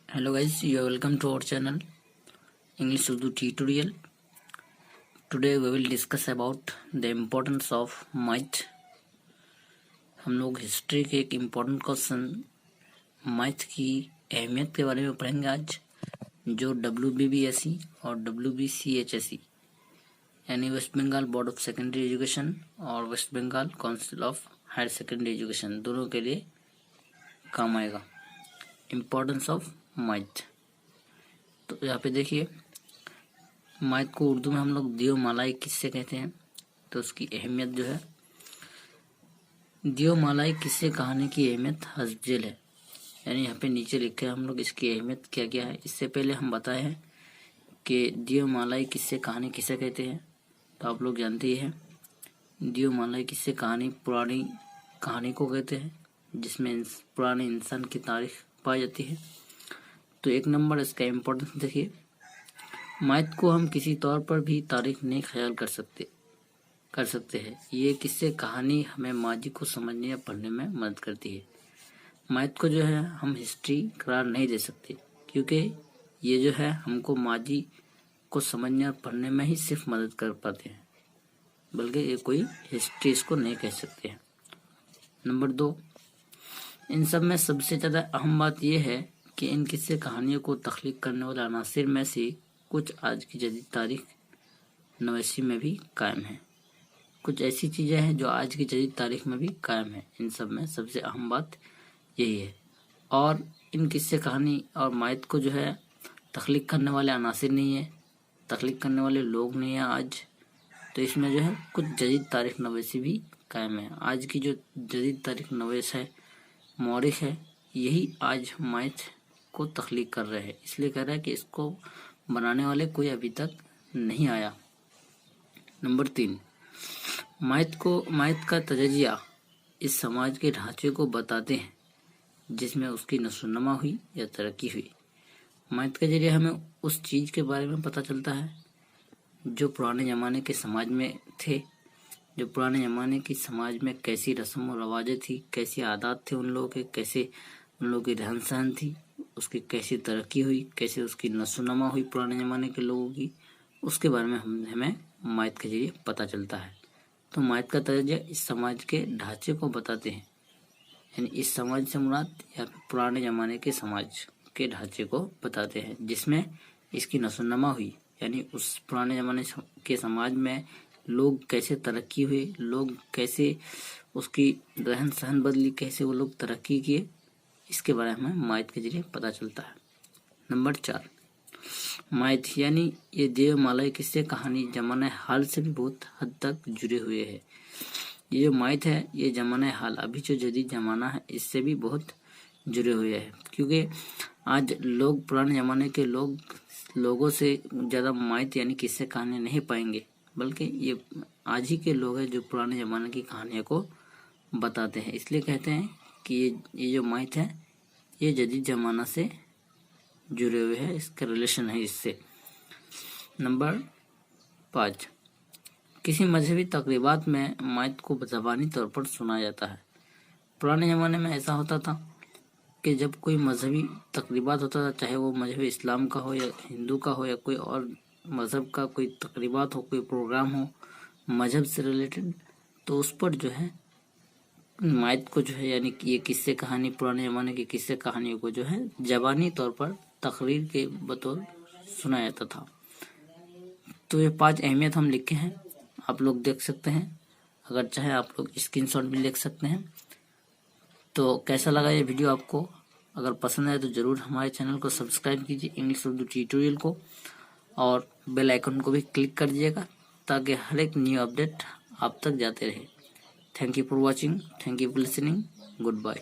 Hello guys, you are welcome to our channel English Urdu tutorial. Today we will discuss about the importance of myth. हम लोग history के एक important question math की अहमियत के बारे में पढ़ेंगे आज, जो WBBSE और WBCHSE यानी West Bengal Board of Secondary Education और West Bengal Council of Higher Secondary Education दोनों के लिए काम आएगा। Importance of math. तो यहाँ पे देखिए, मैथ को उर्दू में हम लोग दियोमालाई किससे कहते हैं, तो उसकी अहमियत जो है, दियोमालाई किस्से कहानी की अहमियत हस्बजेल है। यानी यहाँ पे नीचे लिखे हैं हम लोग इसकी अहमियत क्या क्या है। इससे पहले हम बताए हैं कि दियोमालाई किस्से कहानी किसे कहते हैं, तो आप लोग जानते ही हैं। दियोमालाई किस्से कहानी पुरानी कहानी को कहते हैं जिसमें पुराने इंसान की तारीख पाई जाती है। तो एक नंबर इसका इम्पोर्टेंस देखिए, मैथ को हम किसी तौर पर भी तारीख नहीं ख्याल कर सकते हैं। ये किस्से कहानी हमें माजी को समझने या पढ़ने में मदद करती है। मैथ को जो है हम हिस्ट्री करार नहीं दे सकते, क्योंकि ये जो है हमको माजी को समझने और पढ़ने में ही सिर्फ मदद कर पाते हैं, बल्कि ये कोई हिस्ट्री इसको नहीं कह सकते हैं। नंबर 2, इन सब में सबसे ज़्यादा अहम बात यह है कि इन किस्से कहानियों को तख्लीक करने वाले अनासिर में से कुछ आज की जदीद तारीख नवसी में भी कायम है। कुछ ऐसी चीज़ें हैं जो आज की जदीद तारीख में भी कायम है। इन सब में सबसे अहम बात यही है। और इन किस्से कहानी और मैथ को जो है तख्लीक करने वाले अनासिर नहीं है, तख्लीक करने वाले लोग नहीं है आज। तो इसमें जो है कुछ जदीद तारीख नवसी भी कायम है। आज की जो जदीद तारीख नवस है, मौरिख है, यही आज मैथ को तख्लीक कर रहे हैं। इसलिए कह रहा है कि इसको बनाने वाले कोई अभी तक नहीं आया। नंबर 3, मैथ का तजजिया इस समाज के ढांचे को बताते हैं जिसमें उसकी नशोनुमा हुई या तरक्की हुई। मैथ के जरिए हमें उस चीज़ के बारे में पता चलता है जो पुराने ज़माने के समाज में थे, जो पुराने ज़माने की समाज में कैसी रस्म और रवाजें थी, कैसी आदत थे उन लोगों के, कैसे उन लोगों की रहन सहन थी, उसकी कैसी तरक्की हुई, कैसे उसकी नशोनुमा हुई पुराने ज़माने के लोगों की, उसके बारे में हमें मैथ के जरिए पता चलता है। तो मैथ का तजज़िया इस समाज के ढांचे को बताते हैं, यानी इस समाज से मुराद या पुराने ज़माने के समाज के ढांचे को बताते हैं जिसमें इसकी नशोनुमा हुई, यानी उस पुराने ज़माने के समाज में लोग कैसे तरक्की हुए, लोग कैसे उसकी रहन सहन बदली, कैसे वो लोग तरक्की किए, इसके बारे में मैथ के जरिए पता चलता है। नंबर 4, मैथ यानी ये देवमालाई किस्से कहानी जमाना हाल से भी बहुत हद तक जुड़े हुए हैं। ये जो मैथ है ये जमाना हाल, अभी जो जदीद जमाना है, इससे भी बहुत जुड़े हुए हैं, क्योंकि आज लोग पुराने ज़माने के लोगों से ज़्यादा मैथ यानी किस्से कहानी नहीं पाएंगे, बल्कि ये आज ही के लोग हैं जो पुराने ज़माने की कहानियों को बताते हैं। इसलिए कहते हैं कि ये जो मैथ है ये जदीद ज़माना से जुड़े हुए हैं, इसका रिलेशन है इससे। नंबर 5, किसी मजहबी तकरीबात में मैथ को ज़बानी तौर पर सुना जाता है। पुराने ज़माने में ऐसा होता था कि जब कोई मजहबी तकरीबात होता था, चाहे वो मजहब इस्लाम का हो या हिंदू का हो या कोई और मज़हब का कोई तकरीबात हो, कोई प्रोग्राम हो मज़हब से रिलेटेड, तो उस पर जो है मैथ को जो है, यानी कि ये किस्से कहानी, पुराने ज़माने की किस्से कहानियों को जो है ज़बानी तौर पर तकरीर के बतौर सुना जाता था। तो ये 5 अहमियत हम लिखे हैं, आप लोग देख सकते हैं। अगर चाहे आप लोग स्क्रीनशॉट भी लिख सकते हैं। तो कैसा लगा ये वीडियो आपको? अगर पसंद आए तो ज़रूर हमारे चैनल को सब्सक्राइब कीजिए, इंग्लिश उर्दू ट्यूटोरियल को, और बेल आइकन को भी क्लिक कर दीजिएगा ताकि हर एक न्यू अपडेट आप तक जाते रहे। Thank you for watching. Thank you for listening. Goodbye.